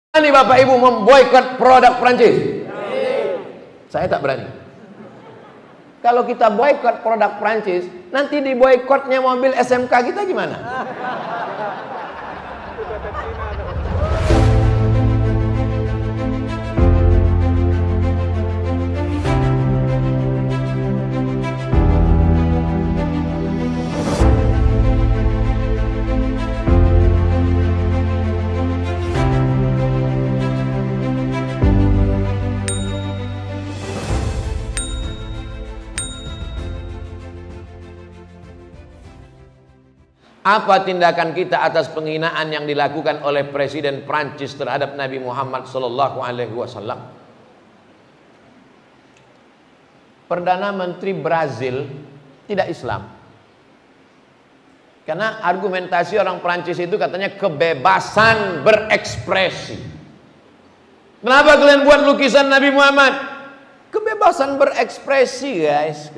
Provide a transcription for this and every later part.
Berani Bapak Ibu memboikot produk Prancis? Saya tak berani. Kalau kita boikot produk Prancis, nanti di boikotnya mobil SMK kita gimana? Apa tindakan kita atas penghinaan yang dilakukan oleh Presiden Prancis terhadap Nabi Muhammad SAW? Perdana Menteri Brazil tidak Islam. Karena argumentasi orang Prancis itu katanya kebebasan berekspresi. Kenapa kalian buat lukisan Nabi Muhammad? Kebebasan berekspresi, guys.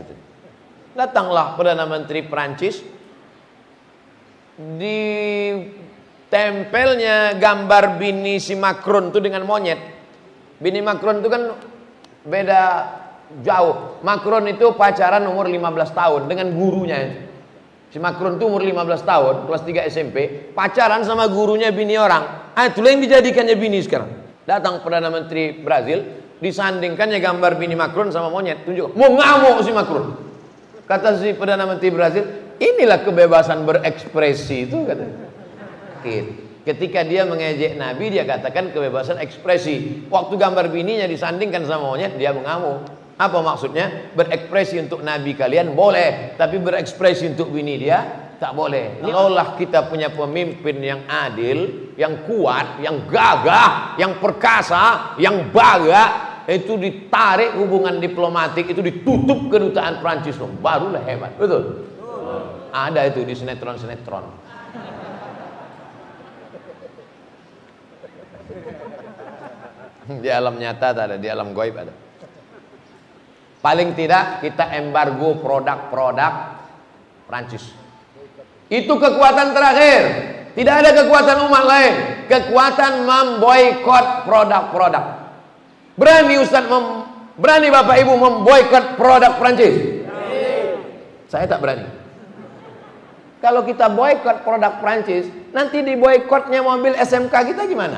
Datanglah Perdana Menteri Prancis, di tempelnya gambar bini si Macron itu dengan monyet. Bini Macron itu kan beda jauh. Macron itu pacaran umur 15 tahun dengan gurunya. Si Macron itu umur 15 tahun, kelas 3 SMP, pacaran sama gurunya bini orang. Itulah yang dijadikannya bini sekarang. Datang Perdana Menteri Brazil, disandingkannya gambar bini Macron sama monyet. Tunjuk, mau ngamuk si Macron. Kata si Perdana Menteri Brazil, inilah kebebasan berekspresi itu, katanya. Ketika dia mengejek Nabi, dia katakan kebebasan ekspresi. Waktu gambar bininya disandingkan sama monyet, dia mengamuk. Apa maksudnya? Berekspresi untuk Nabi kalian boleh, tapi berekspresi untuk bini dia tak boleh. Kalaulah kita punya pemimpin yang adil, yang kuat, yang gagah, yang perkasa, yang baga, itu ditarik hubungan diplomatik, itu ditutup kedutaan Prancis, barulah hebat. Betul? Ada itu di sinetron-sinetron. Di alam nyata tak ada, di alam gaib ada. Paling tidak kita embargo produk-produk Prancis. Itu kekuatan terakhir. Tidak ada kekuatan umat lain. Kekuatan memboikot produk-produk. Berani Bapak Ibu memboikot produk Prancis? Saya tak berani. Kalau kita boikot produk Prancis, nanti di boikotnya mobil SMK kita gimana?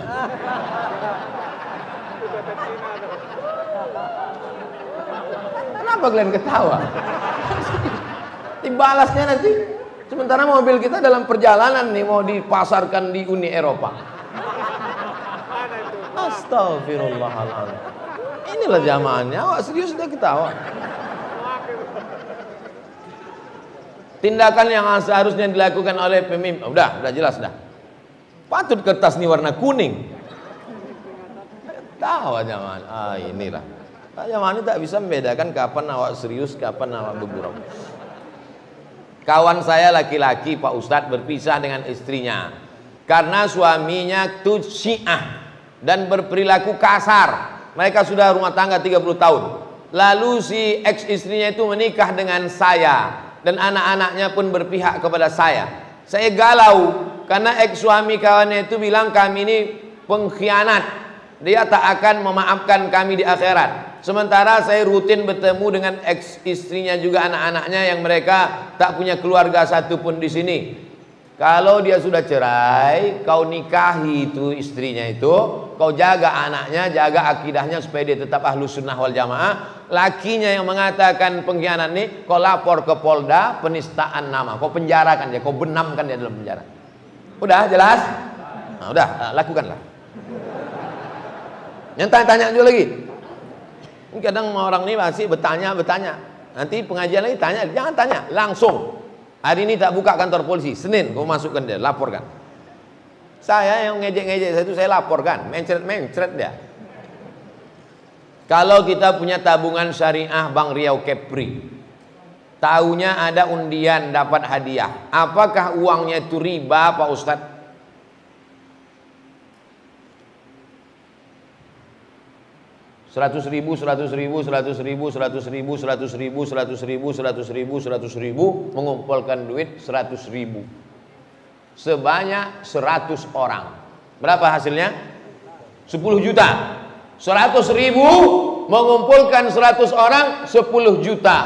Kenapa kalian ketawa? Dibalasnya nanti. Sementara mobil kita dalam perjalanan nih mau dipasarkan di Uni Eropa. Astagfirullahaladzim. Inilah zamannya. Awak serius udah ketawa. Tindakan yang seharusnya dilakukan oleh pemimpin, udah jelas dah. Patut kertas ini warna kuning. Tahu zaman, inilah. Zaman ini tak bisa membedakan kapan awak serius, kapan awak bergurau. Kawan saya laki-laki, Pak Ustadz, berpisah dengan istrinya karena suaminya itu Syiah dan berperilaku kasar. Mereka sudah rumah tangga 30 tahun. Lalu si ex istrinya itu menikah dengan saya. Dan anak-anaknya pun berpihak kepada saya. Saya galau karena ex suami kawannya itu bilang kami ini pengkhianat. Dia tak akan memaafkan kami di akhirat. Sementara saya rutin bertemu dengan ex istrinya juga anak-anaknya yang mereka tak punya keluarga satupun di sini. Kalau dia sudah cerai, kau nikahi itu istrinya itu, kau jaga anaknya, jaga akidahnya supaya dia tetap ahlus sunnah wal jamaah. Lakinya yang mengatakan pengkhianat ini, kau lapor ke Polda penistaan nama, kau penjarakan dia, kau benamkan dia dalam penjara. Udah jelas? Nah, udah, lakukanlah. Yang tanya juga lagi. Kadang orang ini masih bertanya. Nanti pengajian lagi tanya, jangan tanya, langsung. Hari ini tak buka kantor polisi, Senin kau masukkan dia, laporkan. Saya yang ngejek-ngejek saya itu saya laporkan, mencret dia. Kalau kita punya tabungan syariah Bank Riau Kepri, tahunya ada undian dapat hadiah, apakah uangnya itu riba Pak Ustadz? Seratus ribu mengumpulkan duit 100.000 sebanyak 100 orang. Berapa hasilnya? 10 juta. 100.000 mengumpulkan 100 orang 10 juta.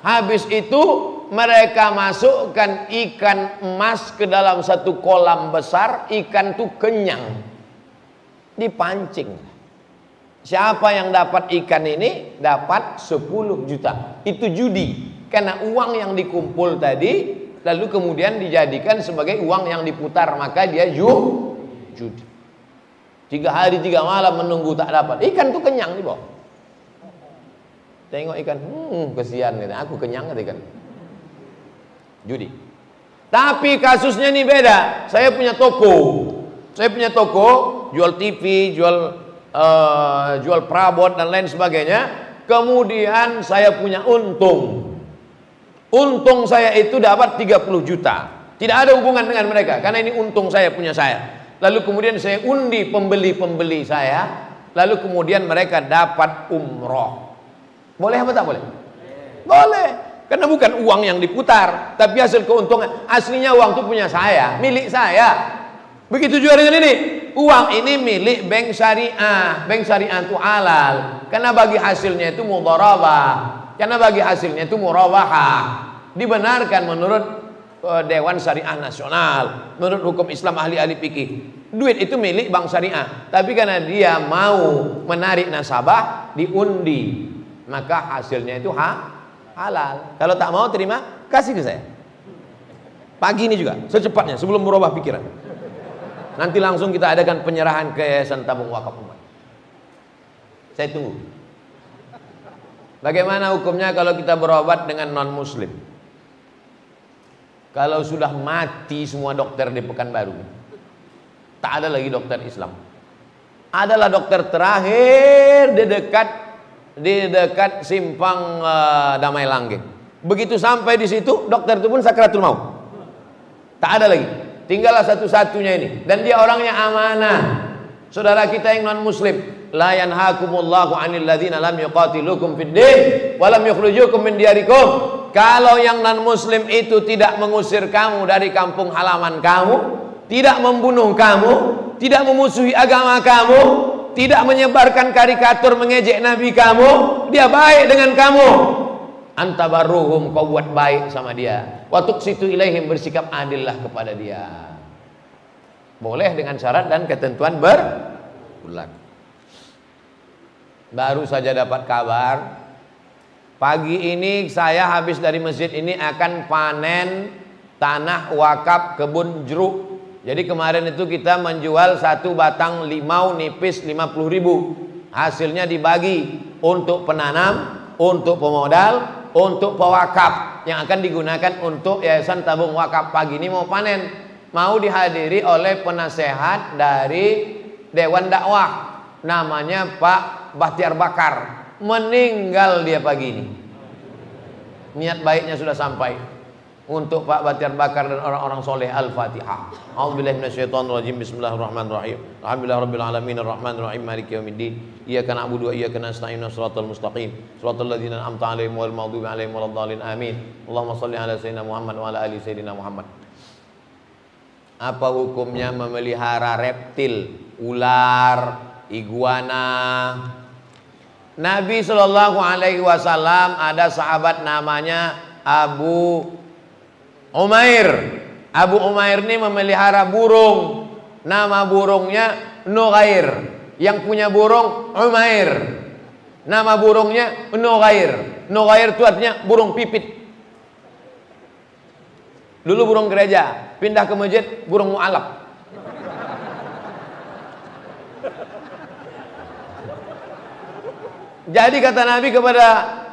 Habis itu mereka masukkan ikan emas ke dalam satu kolam besar. Ikan itu kenyang, dipancing. Siapa yang dapat ikan ini dapat 10 juta. Itu judi. Karena uang yang dikumpul tadi lalu kemudian dijadikan sebagai uang yang diputar, maka dia judi. 3 hari 3 malam menunggu tak dapat. Ikan tuh kenyang di bawah. Tengok ikan, kesian gitu. Aku kenyang gitu ikan. Judi. Tapi kasusnya ini beda. Saya punya toko, jual TV, jual perabot dan lain sebagainya. Kemudian saya punya untung. Untung saya itu dapat 30 juta. Tidak ada hubungan dengan mereka, karena ini untung saya punya saya. Lalu kemudian saya undi pembeli-pembeli saya. Lalu kemudian mereka dapat umroh. Boleh apa tak boleh? Boleh. Karena bukan uang yang diputar, tapi hasil keuntungan. Aslinya uang itu punya saya, milik saya. Begitu juga dengan ini. Uang ini milik bank syariah. Bank syariah itu halal. Karena bagi hasilnya itu mudharabah. Karena bagi hasilnya itu murabahah. Dibenarkan menurut Dewan Syariah Nasional, menurut hukum Islam ahli-ahli fikih. Duit itu milik bank syariah, tapi karena dia mau menarik nasabah diundi, maka hasilnya itu halal. Kalau tak mau terima, kasih ke saya. Pagi ini juga, secepatnya sebelum merubah pikiran. Nanti langsung kita adakan penyerahan ke Yayasan Tabung Wakaf Umat. Saya tunggu. Bagaimana hukumnya kalau kita berobat dengan non-muslim? Kalau sudah mati semua dokter di Pekanbaru, tak ada lagi dokter Islam. Adalah dokter terakhir di dekat simpang Damai Langgeng. Begitu sampai di situ, dokter itu pun sakratul maut. Tak ada lagi. Tinggallah satu-satunya ini. Dan dia orangnya amanah. Saudara kita yang non-muslim, la yanhakumullahu 'anil ladzina lam yuqatilukum fid din wa lam yukhrijukum min diyarikum. Kalau yang non-muslim itu tidak mengusir kamu dari kampung halaman kamu, tidak membunuh kamu, tidak memusuhi agama kamu, tidak menyebarkan karikatur mengejek nabi kamu, dia baik dengan kamu. Antabarruhum, kau buat baik sama dia. Wa tuqsitu ilaihim, bersikap adillah kepada dia. Boleh dengan syarat dan ketentuan berulang. Baru saja dapat kabar, pagi ini saya habis dari masjid ini akan panen tanah wakaf kebun jeruk. Jadi kemarin itu kita menjual satu batang limau nipis 50.000. Hasilnya dibagi untuk penanam, untuk pemodal, untuk pewakaf yang akan digunakan untuk Yayasan Tabung Wakaf. Pagi ini mau panen, mau dihadiri oleh penasehat dari Dewan Dakwah, namanya Pak Bahtiar Bakar. Meninggal dia pagi ini. Niat baiknya sudah sampai. Untuk Pak Bahtiar Bakar dan orang-orang soleh. Al-Fatihah. A'udzubillahi minasyaitonirrajim. Bismillahirrahmanirrahim. Alhamdulillahirabbil alamin arrahmanirrahim maliki yaumiddin. Iyyaka na'budu wa iyyaka nasta'in shiratal mustaqim. Shiratal ladzina an'amta 'alaihim ghairil maghdubi alaihim waladdallin. Amin. Allahumma shalli ala sayyidina Muhammad wa ala ali sayyidina Muhammad. Apa hukumnya memelihara reptil, ular, iguana? Nabi Shallallahu Alaihi Wasallam ada sahabat namanya Abu Umair. Abu Umair ini memelihara burung. Nama burungnya Nughair. Yang punya burung Umair. Nama burungnya Nughair. Nughair itu artinya burung pipit. Dulu burung gereja, pindah ke masjid burung mu'alaf. Jadi kata Nabi kepada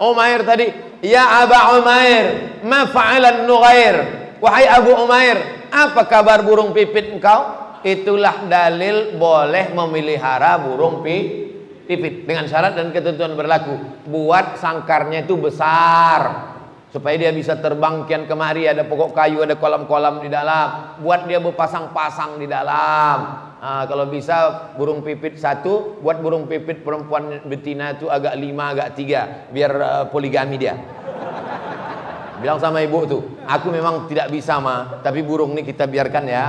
Umair tadi, ya Aba Umair, ma fa'alan Nughair? Wahai Abu Umair, apa kabar burung pipit engkau? Itulah dalil boleh memelihara burung pipit dengan syarat dan ketentuan berlaku. Buat sangkarnya itu besar supaya dia bisa terbang kian kemari, ada pokok kayu, ada kolam-kolam di dalam. Buat dia berpasang-pasang di dalam. Nah, kalau bisa burung pipit satu, buat burung pipit perempuan betina itu agak 5, agak 3, biar poligami dia. Bilang sama ibu tuh, aku memang tidak bisa mah, tapi burung ini kita biarkan ya.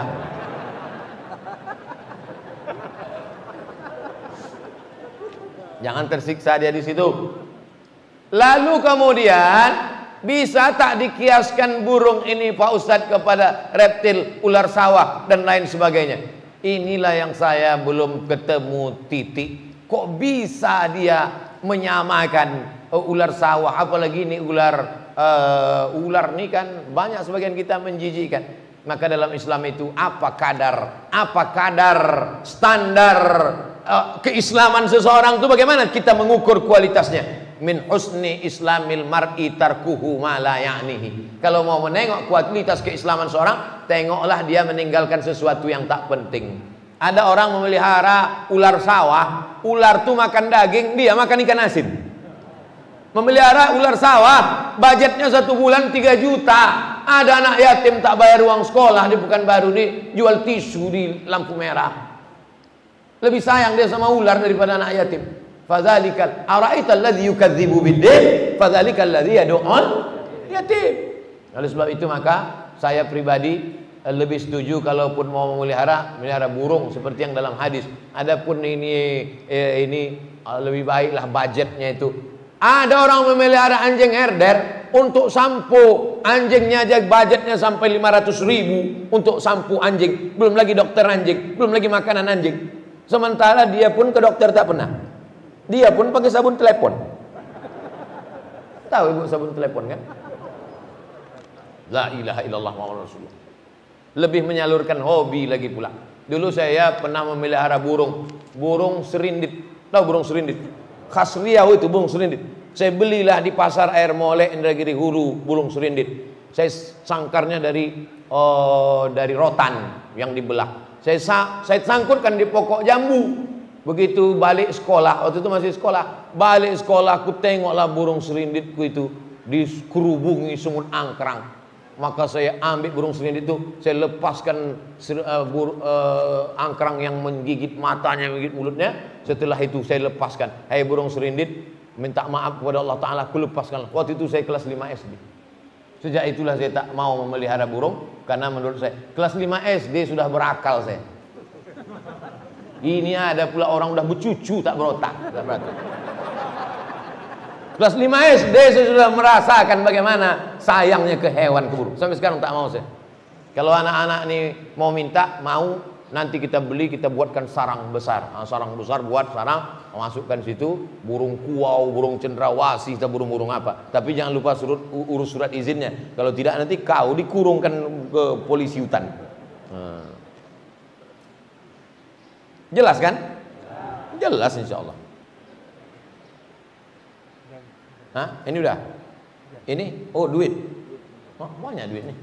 Jangan tersiksa dia di situ. Lalu kemudian bisa tak dikiaskan burung ini Pak Ustadz kepada reptil, ular sawah dan lain sebagainya? Inilah yang saya belum ketemu titik. Kok bisa dia menyamakan ular sawah, apalagi ini ular ini kan banyak sebagian kita menjijikkan. Maka dalam Islam itu apa kadar standar keislaman seseorang itu, bagaimana kita mengukur kualitasnya? Min husni islamil mar'i tarkuhu ma la ya'nihi. Kalau mau menengok kualitas keislaman seorang, tengoklah dia meninggalkan sesuatu yang tak penting. Ada orang memelihara ular sawah, ular tuh makan daging, dia makan ikan asin. Memelihara ular sawah, budgetnya 1 bulan 3 juta. Ada anak yatim tak bayar uang sekolah di Pekanbaru nih, jual tisu di lampu merah. Lebih sayang dia sama ular daripada anak yatim. Fadzalikal ara'aital ladzi yukadzibu bid-din fadzalikal ladzi yad'ul yatim. Oleh sebab itu maka saya pribadi lebih setuju kalaupun mau melihara burung seperti yang dalam hadis. Adapun ini lebih baiklah budgetnya itu. Ada orang memelihara anjing herder untuk sampo anjingnya aja budgetnya sampai 500.000 untuk sampo anjing, belum lagi dokter anjing, belum lagi makanan anjing. Sementara dia pun ke dokter tak pernah. Dia pun pakai sabun telepon. Tahu ibu sabun telepon kan? La ilaha illallah Muhammadur Rasulullah. Lebih menyalurkan hobi lagi pula. Dulu saya pernah memelihara burung serindit. Tahu burung serindit? Khas Riau itu burung serindit. Saya belilah di pasar air Molek Indragiri Hulu burung serindit. Saya sangkarnya dari rotan yang dibelah. Saya sangkutkan di pokok jambu. Begitu balik sekolah, waktu itu masih sekolah, balik sekolah aku tengoklah burung serinditku itu dikerubungi semut angkrang. Maka saya ambil burung serindit itu, saya lepaskan angkrang yang menggigit matanya, menggigit mulutnya. Setelah itu saya lepaskan. Hai burung serindit, minta maaf kepada Allah Ta'ala, aku lepaskan. Waktu itu saya kelas 5 SD. Sejak itulah saya tak mau memelihara burung, karena menurut saya kelas 5 SD sudah berakal saya. Ini ada pula orang udah bercucu tak berotak. Kelas 5 SD saya sudah merasakan bagaimana sayangnya ke hewan, ke burung. Sampai sekarang tak mau saya. Kalau anak-anak nih mau minta, mau nanti kita beli, kita buatkan sarang besar. Sarang besar, buat sarang, masukkan situ burung kuau, burung cendrawasih, atau burung-burung apa. Tapi jangan lupa urus surat izinnya. Kalau tidak nanti kau dikurungkan ke polisi hutan. Jelas kan? Jelas insya Allah. Hah? Ini udah? Ini? Oh duit. Oh, banyak duit nih.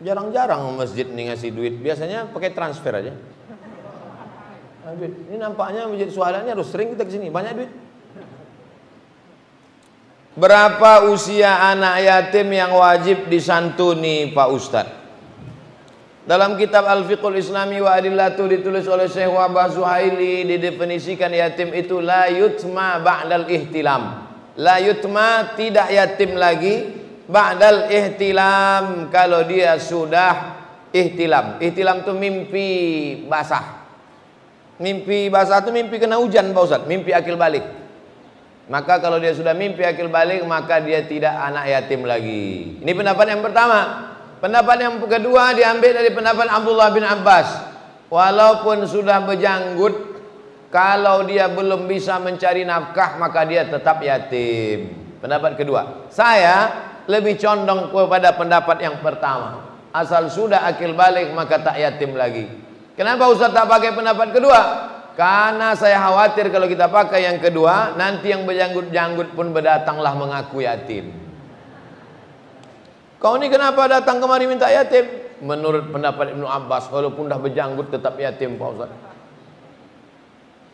Jarang-jarang masjid nih ngasih duit. Biasanya pakai transfer aja. Duit. Ini nampaknya masjid Suhada ini harus sering kita kesini. Banyak duit. Berapa usia anak yatim yang wajib disantuni Pak Ustadz? Dalam kitab Al-Fiqhul Islami wa Adillatu ditulis oleh Syekh Wahbah Zuhaili, didefinisikan yatim itu la yutma ba'dal ihtilam. La yutma, tidak yatim lagi, ba'dal ihtilam, kalau dia sudah ihtilam. Ihtilam itu mimpi basah. Mimpi basah itu mimpi kena hujan Pak Ustadz, mimpi akil balik. Maka kalau dia sudah mimpi akil balik, maka dia tidak anak yatim lagi. Ini pendapat yang pertama. Pendapat yang kedua diambil dari pendapat Abdullah bin Abbas. Walaupun sudah berjanggut, kalau dia belum bisa mencari nafkah, maka dia tetap yatim. Pendapat kedua. Saya lebih condong kepada pendapat yang pertama. Asal sudah akil balik, maka tak yatim lagi. Kenapa Ustaz tak pakai pendapat kedua? Karena saya khawatir kalau kita pakai yang kedua, nanti yang berjanggut-janggut pun berdatanglah mengaku yatim. Kau ini kenapa datang kemari minta yatim? Menurut pendapat Ibnu Abbas, walaupun dah berjanggut tetap yatim Pak Ustaz.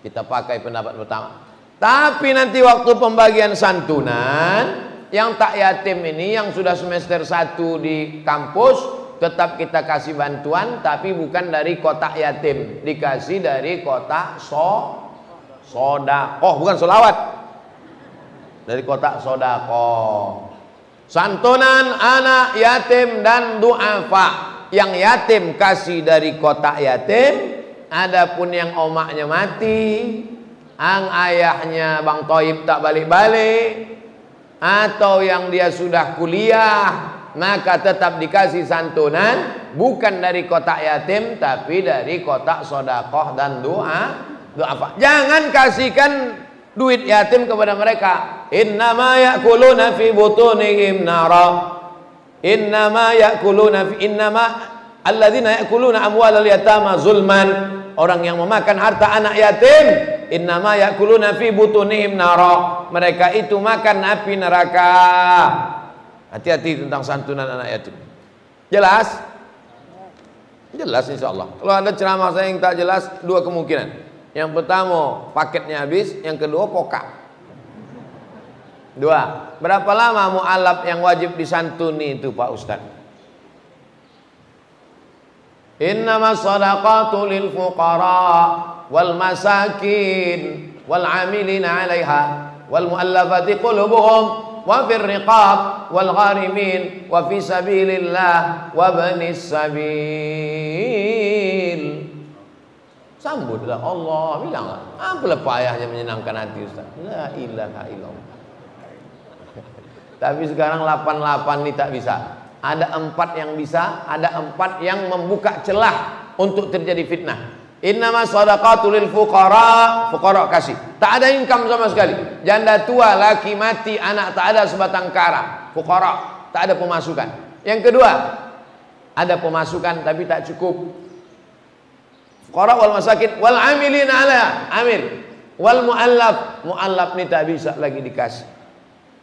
Kita pakai pendapat pertama. Tapi nanti waktu pembagian santunan, yang tak yatim ini, yang sudah semester 1 di kampus, tetap kita kasih bantuan, tapi bukan dari kotak yatim, dikasih dari kotak sodakoh, bukan solawat, dari kotak sodakoh. Santunan anak yatim dan du'afa. Yang yatim kasih dari kotak yatim. Adapun yang omaknya mati, ang ayahnya Bang Toib tak balik-balik, atau yang dia sudah kuliah, maka tetap dikasih santunan, bukan dari kotak yatim tapi dari kotak sodakoh dan doa. Jangan kasihkan duit yatim kepada mereka. Innama ya'kuluna fi butunihim nara. Innama alladzina ya'kuluna amwalal yatama zulman. Orang yang memakan harta anak yatim, innama ya'kuluna fi butunihim nara. Mereka itu makan api neraka. Hati-hati tentang santunan anak yatim. Jelas? Jelas insyaallah. Kalau ada ceramah saya yang tak jelas, dua kemungkinan. Yang pertama, paketnya habis. Yang kedua, pokak. Dua. Berapa lama mu'alaf yang wajib disantuni itu Pak Ustaz? Innama sadaqatu lil fuqara wal masakin wal amilina 'alaiha wal mu'allafati qulubuhum wa fir riqab wal gharimin wa fi sabilillah wa banis sabil. Sambutlah Allah, bilang apalah payahnya menyenangkan hati Ustaz. La ilaha illallah. Tapi sekarang 88 ini tak bisa. Ada 4 yang bisa, ada 4 yang membuka celah untuk terjadi fitnah. Innama shadaqatu lil fuqara, fuqara kasih. Tak ada income sama sekali. Janda tua, laki mati, anak tak ada sebatang kara. Fuqara, tak ada pemasukan. Yang kedua, ada pemasukan tapi tak cukup. Fuqara wal masakin wal amilina 'ala, amil. Wal muallaf, muallaf ni tak bisa lagi dikasih.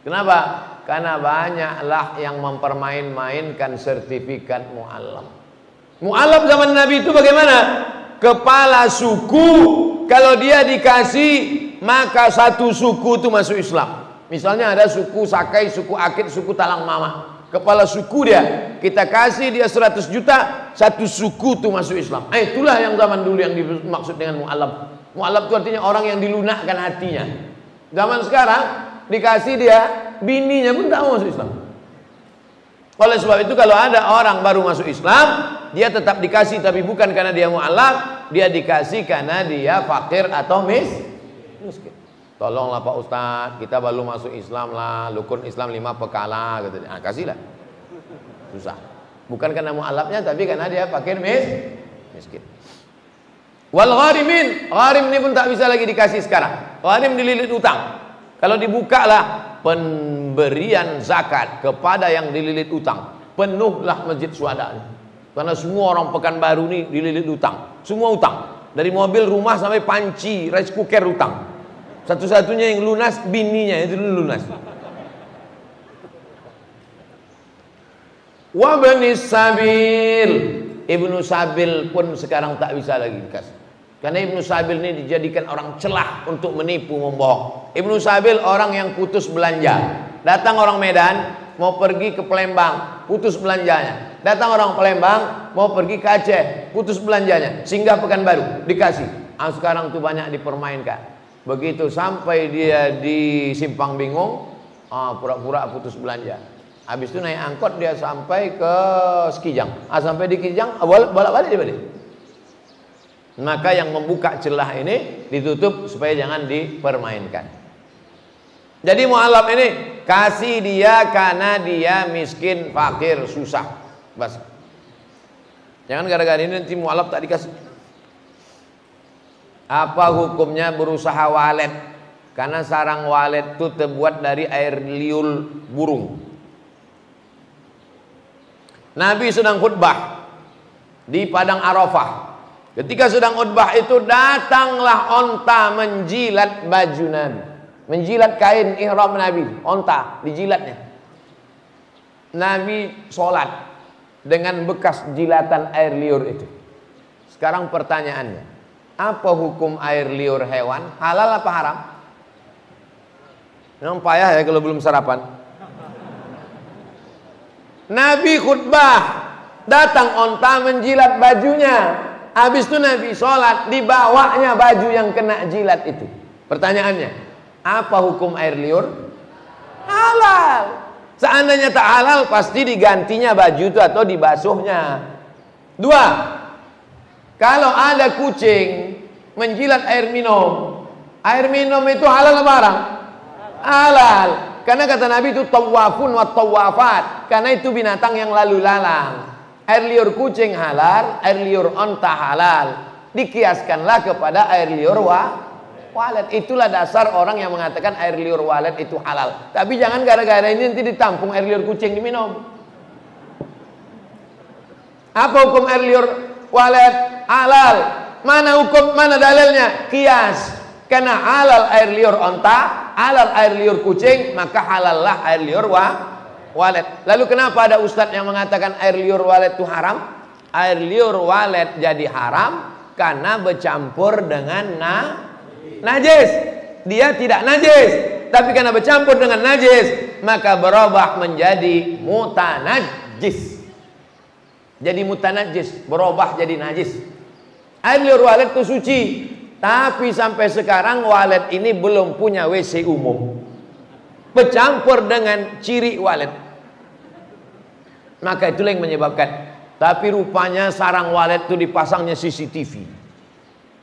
Kenapa? Karena banyaklah yang mempermain-mainkan sertifikat mu'alaf. Mu'alaf zaman Nabi itu bagaimana? Kepala suku, kalau dia dikasih, maka satu suku itu masuk Islam. Misalnya ada suku Sakai, suku Akid, suku Talang Mama. Kepala suku dia, kita kasih dia 100 juta, satu suku itu masuk Islam. Itulah yang zaman dulu yang dimaksud dengan mu'alaf. Mu'alaf itu artinya orang yang dilunakkan hatinya. Zaman sekarang, dikasih dia, bininya pun tak mau masuk Islam. Oleh sebab itu kalau ada orang baru masuk Islam, dia tetap dikasih, tapi bukan karena dia mu'alaf, dia dikasih karena dia fakir atau miskin. Tolonglah Pak Ustadz, kita baru masuk Islam lah, rukun Islam 5 perkara gitu. Nah, kasihlah. Susah. Bukan karena mu'alafnya, tapi karena dia fakir miskin. Wal gharimin, gharim ini pun tak bisa lagi dikasih sekarang. Gharim dililit utang. Kalau dibukalah pemberian zakat kepada yang dililit utang, penuhlah masjid Syuhada. Karena semua orang Pekanbaru ini dililit utang, semua utang, dari mobil, rumah sampai panci, rice cooker utang. Satu-satunya yang lunas bininya, itu lunas. Wa banis sabil, Ibnu Sabil pun sekarang tak bisa lagi dikasih. Karena Ibnu Sabil ini dijadikan orang celah untuk menipu, membohong. Ibnu Sabil orang yang putus belanja. Datang orang Medan mau pergi ke Palembang, putus belanjanya. Datang orang Palembang mau pergi ke Aceh, putus belanjanya. Singgah Pekanbaru, dikasih. Sekarang tuh banyak dipermainkan. Begitu sampai dia di Simpang Bingung, pura-pura putus belanja. Habis itu naik angkot dia sampai ke Sekijang. Sampai di Sekijang bolak-balik dia balik. Maka yang membuka celah ini ditutup supaya jangan dipermainkan. Jadi mu'alaf ini kasih dia karena dia miskin, fakir, susah. Bas. Jangan gara-gara ini nanti mu'alaf tak dikasih. Apa hukumnya berusaha walet? Karena sarang walet itu terbuat dari air liur burung. Nabi sedang khutbah di padang Arafah. Ketika sedang khutbah itu datanglah onta menjilat baju Nabi, menjilat kain ihram Nabi, onta dijilatnya. Nabi sholat dengan bekas jilatan air liur itu. Sekarang pertanyaannya, apa hukum air liur hewan? Halal apa haram? Memang payah ya kalau belum sarapan. Nabi khutbah, datang onta menjilat bajunya. Habis itu Nabi sholat, dibawanya baju yang kena jilat itu. Pertanyaannya, apa hukum air liur? Halal. Seandainya tak halal, pasti digantinya baju itu atau dibasuhnya. 2. Kalau ada kucing menjilat air minum, Air minum itu halal apa haram? Halal. Karena kata Nabi itu tawafun wa tawafat. Karena itu binatang yang lalu lalang. Air liur kucing halal, air liur onta halal. Dikiaskanlah kepada air liur walet. Itulah dasar orang yang mengatakan air liur walet itu halal. Tapi jangan gara-gara ini nanti ditampung air liur kucing diminum. Apa hukum air liur walet? Halal. Mana hukum, mana dalilnya? Kias. Karena halal air liur onta, halal air liur kucing, maka halallah air liur walet. Lalu kenapa ada ustadz yang mengatakan air liur walet itu haram? Air liur walet jadi haram karena bercampur dengan najis. Dia tidak najis, tapi karena bercampur dengan najis, maka berubah menjadi mutanajis. Jadi mutanajis, berubah jadi najis. Air liur walet itu suci. Tapi sampai sekarang walet ini belum punya WC umum. Bercampur dengan ciri walet. Maka itulah yang menyebabkan. Tapi rupanya sarang walet itu dipasangnya CCTV.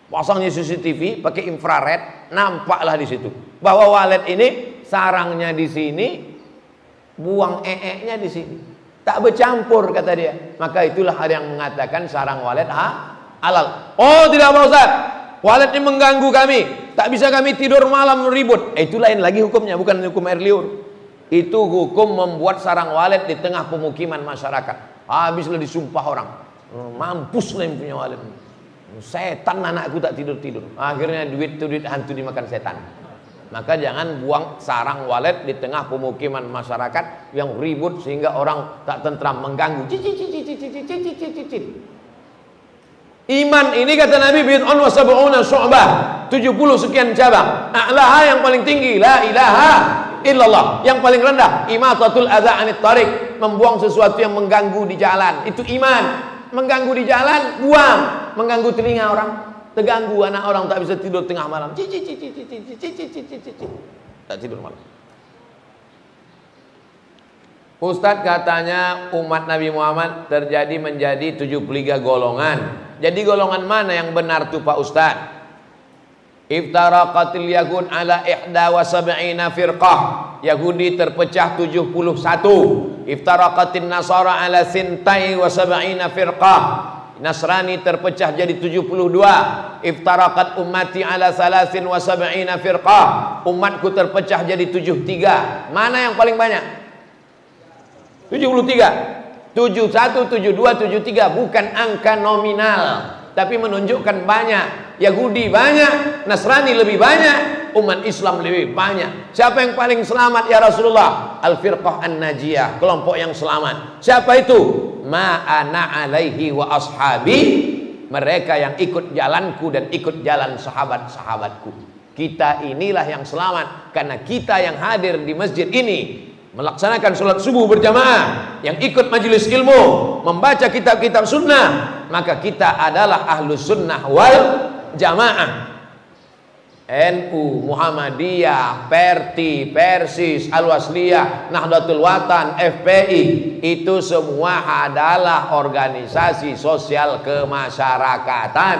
Pasangnya CCTV pakai infrared, nampaklah di situ bahwa walet ini sarangnya di sini, buang nya di sini. Tak bercampur kata dia. Maka itulah ada yang mengatakan sarang walet halal. Oh tidak Pak Ustaz. Walet ini mengganggu kami, tak bisa kami tidur malam ribut. Itu lain lagi hukumnya, bukan hukum air liur. Itu hukum membuat sarang walet di tengah pemukiman masyarakat. Habislah disumpah orang. Mampus lah yang punya walet. Setan anakku tak tidur-tidur. Akhirnya duit hantu dimakan setan. Maka jangan buang sarang walet di tengah pemukiman masyarakat yang ribut sehingga orang tak tentram, mengganggu. Iman ini kata Nabi bid'un wa sab'una syu'bah, 70 sekian cabang. A'laha yang paling tinggi la ilaha illallah, yang paling rendah imatatul adza 'anit thariq, membuang sesuatu yang mengganggu di jalan. Itu iman. Mengganggu di jalan, buang. Mengganggu telinga orang, terganggu anak orang tak bisa tidur tengah malam. Tak tidur malam. Ustadz katanya umat Nabi Muhammad menjadi 73 golongan. Jadi golongan mana yang benar tuh Pak Ustadz? Iftaraqatil yahud ala 71 firqah. Yahudi terpecah 71. Iftaraqatin nasara ala 72 firqah. Nasrani terpecah jadi 72. Iftaraqat ummati ala 73 firqah. Umatku terpecah jadi 73. Mana yang paling banyak? 73. 71, 72, 73 bukan angka nominal, tapi menunjukkan banyak. Yahudi banyak, Nasrani lebih banyak, umat Islam lebih banyak. Siapa yang paling selamat ya Rasulullah? Al-firqah an-najiyah, kelompok yang selamat. Siapa itu? Ma ana alaihi wa ashabi, mereka yang ikut jalanku dan ikut jalan sahabat-sahabatku. Kita inilah yang selamat karena kita yang hadir di masjid ini melaksanakan sholat subuh berjamaah, yang ikut majelis ilmu, membaca kitab-kitab sunnah, maka kita adalah ahlus sunnah wal jamaah. NU, Muhammadiyah, Perti, Persis, Al-Wasliyah, Nahdlatul Watan, FPI, itu semua adalah organisasi sosial kemasyarakatan.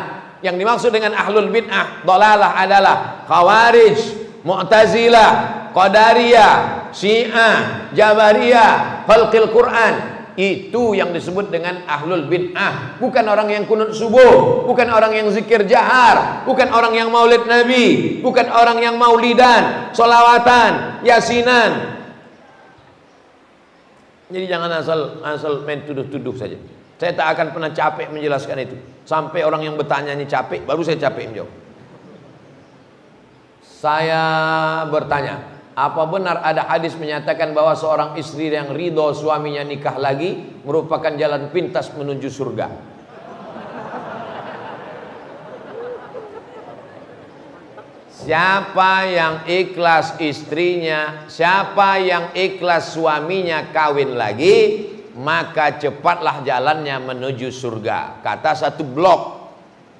Yang dimaksud dengan ahlul bid'ah dhalalah adalah Khawarij, Mu'tazilah, Qadariyah, Syiah, Jabariyah, Khalqil Quran. Itu yang disebut dengan ahlul bid'ah. Bukan orang yang kunut subuh, bukan orang yang zikir jahar, bukan orang yang maulid Nabi, bukan orang yang maulidan, solawatan, yasinan. Jadi jangan asal main tuduh-tuduh saja. Saya tak akan pernah capek menjelaskan itu. Sampai orang yang bertanya ini capek, baru saya capek menjawab. Saya bertanya, apa benar ada hadis menyatakan bahwa seorang istri yang ridho suaminya nikah lagi merupakan jalan pintas menuju surga? Siapa yang ikhlas istrinya, siapa yang ikhlas suaminya kawin lagi, maka cepatlah jalannya menuju surga. Kata satu blog,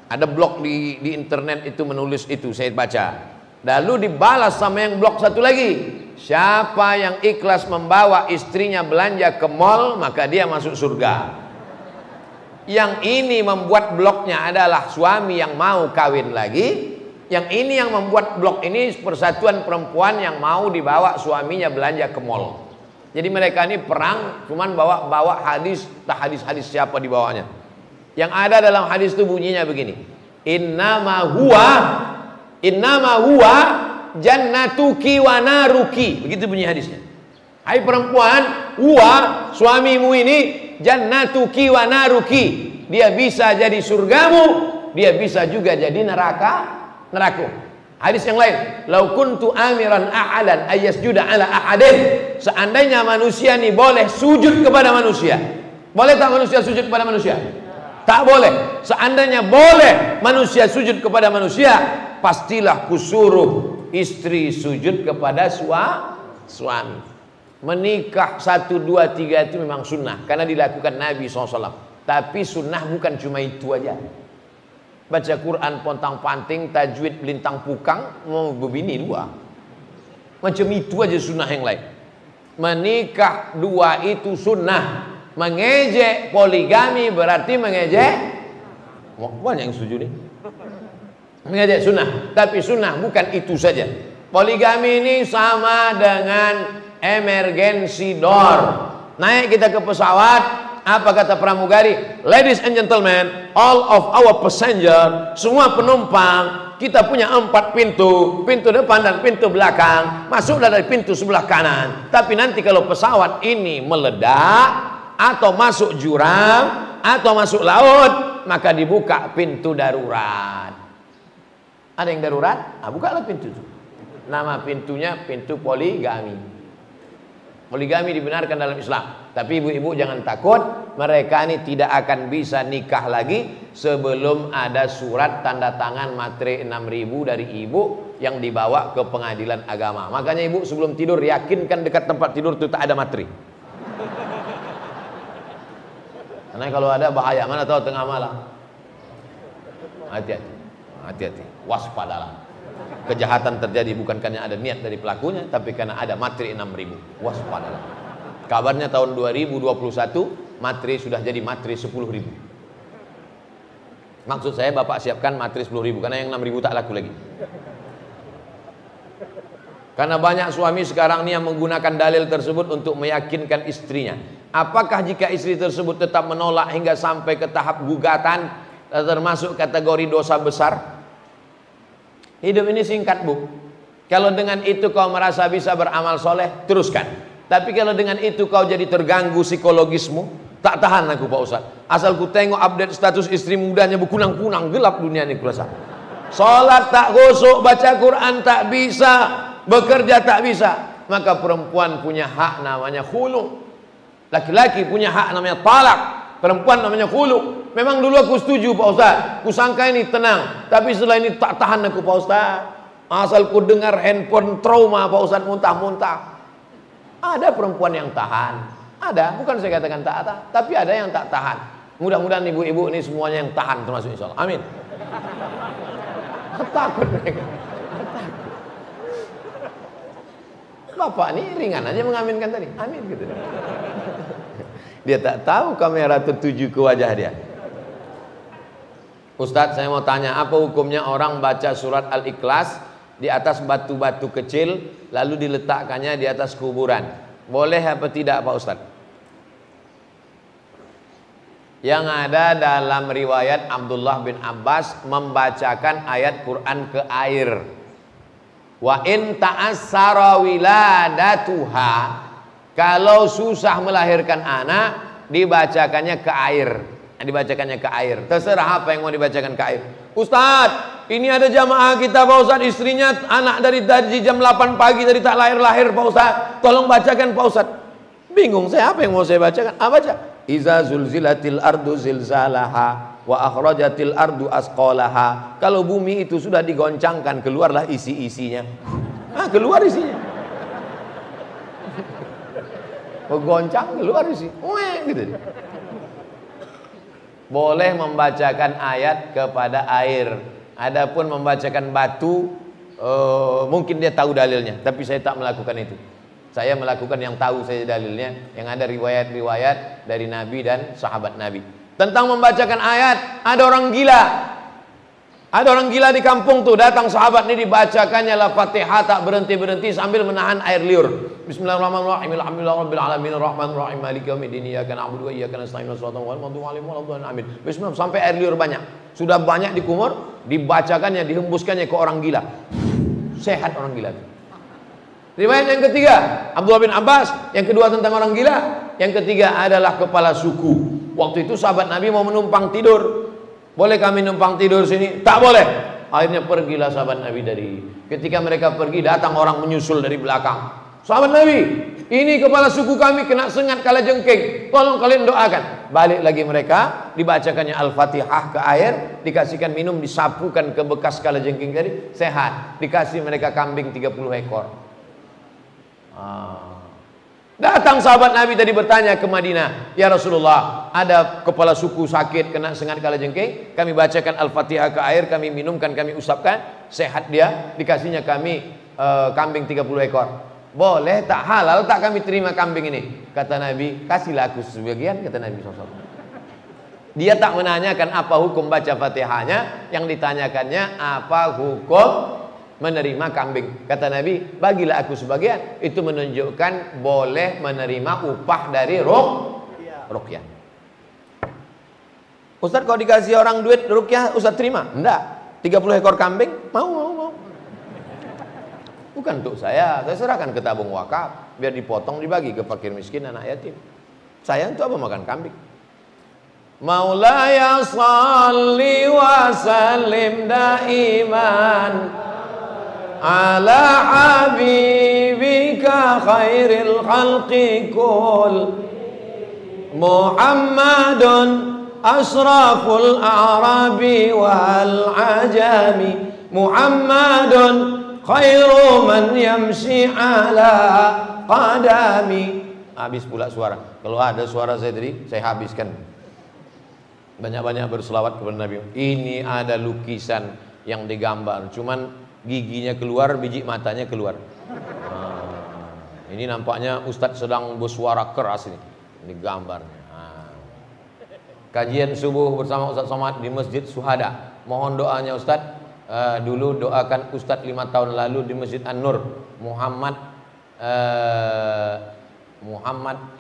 ada blog di internet itu menulis itu, saya baca. Lalu dibalas sama yang blog satu lagi, siapa yang ikhlas membawa istrinya belanja ke mall, maka dia masuk surga. Yang ini membuat blognya adalah suami yang mau kawin lagi, Yang ini yang membuat blok ini persatuan perempuan yang mau dibawa suaminya belanja ke mall. Jadi mereka ini perang, cuman bawa hadis, tak hadis siapa dibawanya. Yang ada dalam hadis itu bunyinya begini. Innama huwa jannatuki wa naruki. Begitu bunyi hadisnya. Hai perempuan, huwa suamimu ini jannatuki wa naruki. Dia bisa jadi surgamu, dia bisa juga jadi neraka. Hadis yang lain, lau kuntu amiran ahadan ayyasjuda ala ahadin. Seandainya manusia ini boleh sujud kepada manusia, boleh tak manusia sujud kepada manusia? Tak boleh. Seandainya boleh manusia sujud kepada manusia, pastilah kusuruh istri sujud kepada suami. Menikah 1, 2, 3 itu memang sunnah karena dilakukan Nabi SAW. Tapi sunnah bukan cuma itu aja. Baca Quran pontang-panting, tajwid belintang pukang, mau berbini 2. Macam itu aja sunnah yang lain. Menikah 2 itu sunnah. Mengejek poligami berarti mengejek. Banyak yang setuju nih. Mengejek sunnah. Tapi sunnah bukan itu saja. Poligami ini sama dengan emergency door. Naik kita ke pesawat, apa kata pramugari? Ladies and gentlemen, all of our passenger, semua penumpang, kita punya 4 pintu, pintu depan dan pintu belakang. Masuklah dari pintu sebelah kanan. Tapi nanti kalau pesawat ini meledak atau masuk jurang atau masuk laut, maka dibuka pintu darurat. Ada yang darurat? Bukalah pintu itu. Nama pintunya pintu poligami. Poligami dibenarkan dalam Islam. Tapi ibu-ibu jangan takut, mereka ini tidak akan bisa nikah lagi sebelum ada surat tanda tangan matre 6.000 dari ibu yang dibawa ke pengadilan agama. Makanya ibu sebelum tidur yakinkan dekat tempat tidur itu tak ada matre. Karena kalau ada bahaya, mana tahu tengah malam. Hati-hati, waspadalah. Kejahatan terjadi bukan karena ada niat dari pelakunya, tapi karena ada matre 6.000. Waspadalah. Kabarnya tahun 2021 matre sudah jadi matre 10.000. Maksud saya bapak siapkan matre 10.000 karena yang 6.000 tak laku lagi. Karena banyak suami sekarang ini yang menggunakan dalil tersebut untuk meyakinkan istrinya. Apakah jika istri tersebut tetap menolak hingga sampai ke tahap gugatan termasuk kategori dosa besar? Hidup ini singkat, Bu. Kalau dengan itu kau merasa bisa beramal soleh, teruskan. Tapi kalau dengan itu kau jadi terganggu psikologismu, tak tahan aku Pak Ustaz. Asal ku tengok update status istri mudanya berkunang-kunang, gelap dunia ini kurasa. Salat tak gosok, baca Quran tak bisa, bekerja tak bisa. Maka perempuan punya hak namanya khulu. Laki-laki punya hak namanya talak. Perempuan namanya khulu. Memang dulu aku setuju Pak Ustaz. Kusangka ini tenang, tapi setelah ini tak tahan aku Pak Ustaz. Asal ku dengar handphone trauma Pak Ustaz, muntah-muntah. Ada perempuan yang tahan, ada, bukan saya katakan tak ada, tapi ada yang tak tahan. Mudah-mudahan ibu-ibu ini semuanya yang tahan termasuk insya Allah. Amin. Takut mereka. Bapak ini ringan aja mengaminkan tadi. Amin gitu. Dia tak tahu kamera tertuju ke wajah dia. Ustadz, saya mau tanya, apa hukumnya orang baca surat Al-Ikhlas di atas batu-batu kecil lalu diletakkannya di atas kuburan? Boleh apa tidak Pak Ustadz? Yang ada dalam riwayat Abdullah bin Abbas membacakan ayat Quran ke air. Wa in ta'assara wiladatuha, kalau susah melahirkan anak dibacakannya ke air. Dibacakannya ke air. Terserah apa yang mau dibacakan ke air. Ustadz, ini ada jamaah kita Pak Ustadz, istrinya anak dari jam 8 pagi tadi tak lahir-lahir Pak Ustadz, tolong bacakan Pak Ustadz. Bingung saya, apa yang mau saya bacakan? Baca iza zulzilatil ardu zilzalaha wa akhrajatil ardu asqalaha. Kalau bumi itu sudah digoncangkan, keluarlah isi-isinya. Keluar isinya. Goncang keluar isi. Gitu. Boleh membacakan ayat kepada air. Adapun membacakan batu, mungkin dia tahu dalilnya, tapi saya tak melakukan itu. Saya melakukan yang tahu saya dalilnya, yang ada riwayat-riwayat dari Nabi dan sahabat Nabi. Tentang membacakan ayat, ada orang gila. Ada orang gila di kampung tuh, datang sahabat ini dibacakannya la Fatihah tak berhenti-berhenti sambil menahan air liur. Bismillahirrahmanirrahim. Alhamdulillahirabbil alamin arrahmanir rahim maliki yaumiddin iyyaka na'budu wa iyyaka nasta'in shiratal maghdubi 'alaihim waladdallin amin. Bismillah sampai air liur banyak. Sudah banyak dikumur, dibacakannya, dihembuskannya ke orang gila. Sehat orang gila itu. Riwayat yang ketiga, Abdullah bin Abbas, yang kedua tentang orang gila, yang ketiga adalah kepala suku. Waktu itu sahabat Nabi mau menumpang tidur. Boleh kami numpang tidur sini? Tak boleh. Akhirnya pergilah sahabat Nabi dari. Ketika mereka pergi, datang orang menyusul dari belakang. Sahabat Nabi, ini kepala suku kami kena sengat kalajengking. Tolong kalian doakan. Balik lagi mereka, dibacakannya Al-Fatihah ke air, dikasihkan minum, disapukan ke bekas kalajengking tadi, sehat. Dikasih mereka kambing 30 ekor. Datang sahabat Nabi tadi bertanya ke Madinah, ya Rasulullah, ada kepala suku sakit kena sengat kalajengking, kami bacakan Al-Fatihah ke air, kami minumkan, kami usapkan, sehat dia, dikasihnya kami kambing 30 ekor. Boleh tak, halal tak kami terima kambing ini? Kata Nabi, kasihlah aku sebagian, kata Nabi SAW. Dia tak menanyakan apa hukum baca Fatihahnya, yang ditanyakannya apa hukum menerima kambing. Kata Nabi, bagilah aku sebagian. Itu menunjukkan boleh menerima upah dari ruqyah. Ustaz, kalau dikasih orang duit ruqyah, Ustaz terima? Enggak. 30 ekor kambing, mau. Bukan untuk saya serahkan ke tabung wakaf, biar dipotong dibagi ke fakir miskin, anak yatim. Saya untuk apa makan kambing? Maulaya salli wa sallim daiman ala habibika khairil khalqi kul Muhammadun asraful a'rabi wal ajami Muhammadun khairu man yamshi ala qadami. Habis pula suara. Kalau ada suara saya tadi, saya habiskan. Banyak-banyak berselawat kepada Nabi. Ini ada lukisan yang digambar, cuman giginya keluar, biji matanya keluar. Ini nampaknya Ustadz sedang bersuara keras ini gambarnya. Kajian subuh bersama Ustadz Somad di Masjid Suhada. Mohon doanya Ustadz. Dulu doakan Ustadz 5 tahun lalu di Masjid An-Nur, Muhammad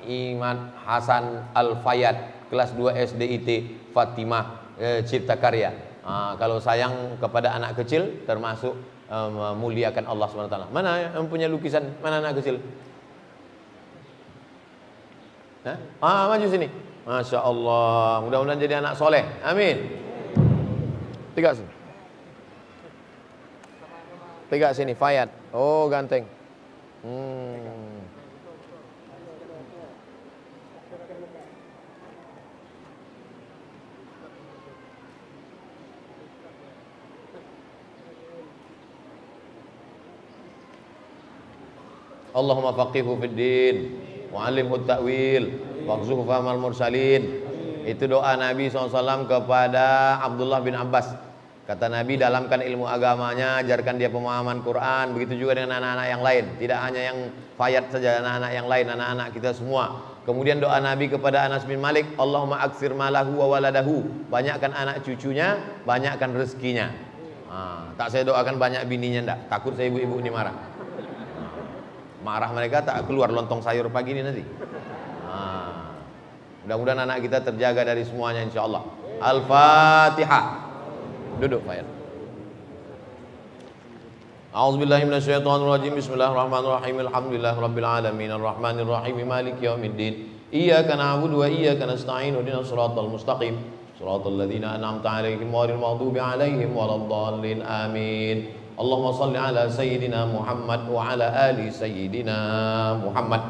Iman Hasan Al-Fayad, kelas 2 SDIT Fatimah Cipta Karya. Kalau sayang kepada anak kecil termasuk memuliakan Allah SWT. Mana yang punya lukisan? Mana anak kecil? Maju sini. Masya Allah, mudah-mudahan jadi anak soleh. Amin. Tegak sini. Tegak sini, Fayad. Oh, ganteng. Allahumma faqihu fid din wa 'allimhu ta'wil waghzuhu fahamal mursalin. Itu doa Nabi SAW kepada Abdullah bin Abbas. Kata Nabi, dalamkan ilmu agamanya, ajarkan dia pemahaman Quran. Begitu juga dengan anak-anak yang lain. Tidak hanya yang Fayad saja, anak-anak yang lain, anak-anak kita semua. Kemudian doa Nabi kepada Anas bin Malik, Allahumma aksir malahu wa waladahu. Banyakkan anak cucunya, banyakkan rezekinya. Tak saya doakan banyak bininya, enggak. Takut saya ibu-ibu ini marah. Marah mereka tak keluar lontong sayur pagi ini nanti. Mudah-mudahan anak kita terjaga dari semuanya insyaallah. Al-Fatihah. Duduk Fayad. A'udzubillahi minasyaitonirrajim. Bismillahirrahmanirrahim. Alhamdulillahirabbil alamin arrahmanir rahim maliki yaumiddin. Iyyaka na'budu wa iyyaka nasta'in. Ihdinas siratal mustaqim. Shiratal ladzina an'amta 'alaihim ghairil maghdubi 'alaihim waladdallin. Amin. Allahumma shalli ala sayyidina Muhammad wa ala ali sayyidina Muhammad.